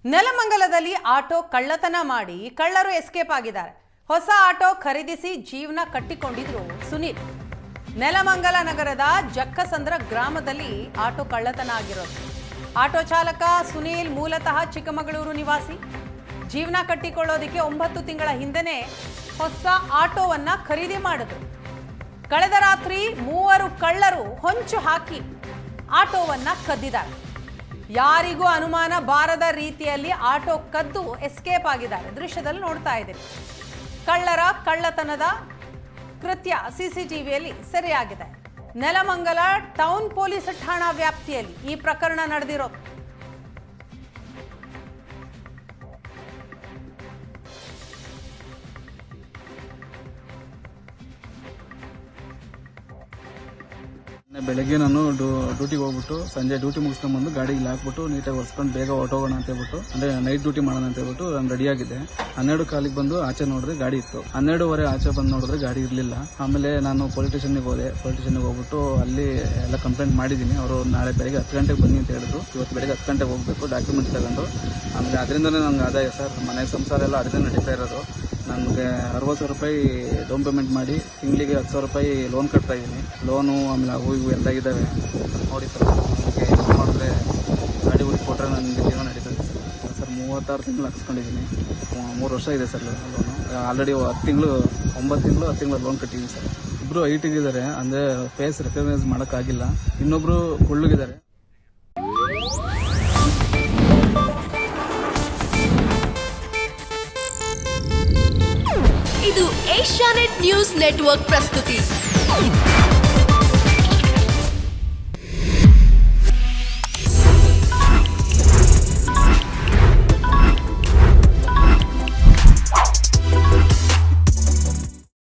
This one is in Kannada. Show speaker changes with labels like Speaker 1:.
Speaker 1: ನೆಲಮಂಗಲದಲ್ಲಿ ಆಟೋ ಕಳ್ಳತನ ಮಾಡಿ ಕಳ್ಳರು ಎಸ್ಕೇಪ್ ಆಗಿದ್ದಾರೆ. ಹೊಸ ಆಟೋ ಖರೀದಿಸಿ ಜೀವನ ಕಟ್ಟಿಕೊಂಡಿದ್ರು ಸುನೀಲ್. ನೆಲಮಂಗಲ ನಗರದ ಜಕ್ಕಸಂದ್ರ ಗ್ರಾಮದಲ್ಲಿ ಆಟೋ ಕಳ್ಳತನ ಆಗಿರೋದು. ಆಟೋ ಚಾಲಕ ಸುನೀಲ್ ಮೂಲತಃ ಚಿಕ್ಕಮಗಳೂರು ನಿವಾಸಿ. ಜೀವನ ಕಟ್ಟಿಕೊಳ್ಳೋದಕ್ಕೆ 9 ತಿಂಗಳ ಹಿಂದೆನೇ ಹೊಸ ಆಟೋವನ್ನ ಖರೀದಿ ಮಾಡಿದ್ರು. ಕಳೆದ ರಾತ್ರಿ 3 ಕಳ್ಳರು ಹೊಂಚು ಹಾಕಿ ಆಟೋವನ್ನ ಕದ್ದಿದ್ದಾರೆ. ಯಾರಿಗೂ ಅನುಮಾನ ಬಾರದ ರೀತಿಯಲ್ಲಿ ಆಟೋ ಕದ್ದು ಎಸ್ಕೇಪ್ ಆಗಿದ್ದಾರೆ. ದೃಶ್ಯದಲ್ಲಿ ನೋಡ್ತಾ ಇದ್ದೀರಿ. ಕಳ್ಳರ ಕಳ್ಳತನದ ಕೃತ್ಯ ಸಿಸಿಟಿವಿಯಲ್ಲಿ ಸೆರೆಯಾಗಿದೆ. ನೆಲಮಂಗಲ ಟೌನ್ ಪೊಲೀಸ್ ಠಾಣಾ ವ್ಯಾಪ್ತಿಯಲ್ಲಿ ಈ ಪ್ರಕರಣ ನಡೆದಿರೋದು.
Speaker 2: ಬೆಳಗ್ಗೆ ನಾನು ಡ್ಯೂಟಿಗೆ ಹೋಗ್ಬಿಟ್ಟು ಸಂಜೆ ಡ್ಯೂಟಿ ಮುಗಿಸ್ಕೊಂಡು ಬಂದು ಗಾಡಿ ಇಲ್ಲಿ ಹಾಕ್ಬಿಟ್ಟು ನೀಟಾಗಿ ಒರೆಸ್ಕೊಂಡು ಬೇಗ ಹೊರಟೋಗೋಣ ಅಂತ ಹೇಳ್ಬಿಟ್ಟು ಅಂದ್ರೆ ನೈಟ್ ಡ್ಯೂಟಿ ಮಾಡೋಣ ಅಂತ ಹೇಳ್ಬಿಟ್ಟು ನಾನು ರೆಡಿ ಆಗಿದ್ದೆ. 12 ಕಾಲಿಗೆ ಬಂದು ಆಚೆ ನೋಡಿದ್ರೆ ಗಾಡಿ ಇತ್ತು. 12:15 ಆಚೆ ಬಂದು ನೋಡಿದ್ರೆ ಗಾಡಿ ಇರಲಿಲ್ಲ. ಆಮೇಲೆ ನಾನು ಪೊಲೀಸ್ ಸ್ಟೇಷನ್ಗೆ ಹೋದೆ. ಪೊಲೀಸ್ ಸ್ಟೇಷನ್ಗೆ ಹೋಗ್ಬಿಟ್ಟು ಅಲ್ಲಿ ಎಲ್ಲ ಕಂಪ್ಲೇಂಟ್ ಮಾಡಿದ್ದೀನಿ. ಅವರು ನಾಳೆ ಬೆಳಗ್ಗೆ 10 ಗಂಟೆಗೆ ಬನ್ನಿ ಅಂತ ಹೇಳಿದ್ರು. ಇವತ್ತು ಬೆಳಗ್ಗೆ 10 ಗಂಟೆಗೆ ಹೋಗಬೇಕು ಡಾಕ್ಯುಮೆಂಟ್ ತಗೊಂಡು. ಆಮೇಲೆ ಅದರಿಂದನೇ ನಂಗೆ ಆದಾಯ ಸರ್. ಮನೆ ಸಂಸಾರ ಎಲ್ಲ ಅದರಿಂದ ನಡೀತಾ ಇರೋದು. ನನಗೆ 60,000 ರೂಪಾಯಿ ಡೌನ್ ಪೇಮೆಂಟ್ ಮಾಡಿ ತಿಂಗಳಿಗೆ 10,000 ರೂಪಾಯಿ ಲೋನ್ ಕಟ್ತಾ ಇದ್ದೀನಿ. ಲೋನು ಆಮೇಲೆ ಅವು ಇವು ಎಲ್ಲ ಇದ್ದಾವೆ ನೋಡಿ ಸರ್. ನನಗೆ ಮಾಡಿದ್ರೆ ಗಾಡಿ ಹುಡುಕಿ ಕೊಟ್ಟರೆ ನನಗೆ ಜೀವನ ನಡೀತದೆ ಸರ್. 36 ತಿಂಗಳು ಹಾಕ್ಸ್ಕೊಂಡಿದ್ದೀನಿ. 3 ವರ್ಷ ಇದೆ ಸರ್ ಲೋನು. ಆಲ್ರೆಡಿ 10 ತಿಂಗಳು 9 ತಿಂಗಳು 10 ತಿಂಗಳು ಲೋನ್ ಕಟ್ಟಿದ್ದೀನಿ ಸರ್. ಇಬ್ಬರು ಹೈಟಿಗಿದ್ದಾರೆ, ಅಂದರೆ ಫೇಸ್ ರೆಕಗ್ನೈಸ್ ಮಾಡೋಕ್ಕಾಗಿಲ್ಲ. ಇನ್ನೊಬ್ಬರು ಕುಳ್ಳುಗಿದ್ದಾರೆ.
Speaker 3: ಇದು ಏಷ್ಯಾನೆಟ್ ನ್ಯೂಸ್ ನೆಟ್ವರ್ಕ್ ಪ್ರಸ್ತುತಿ.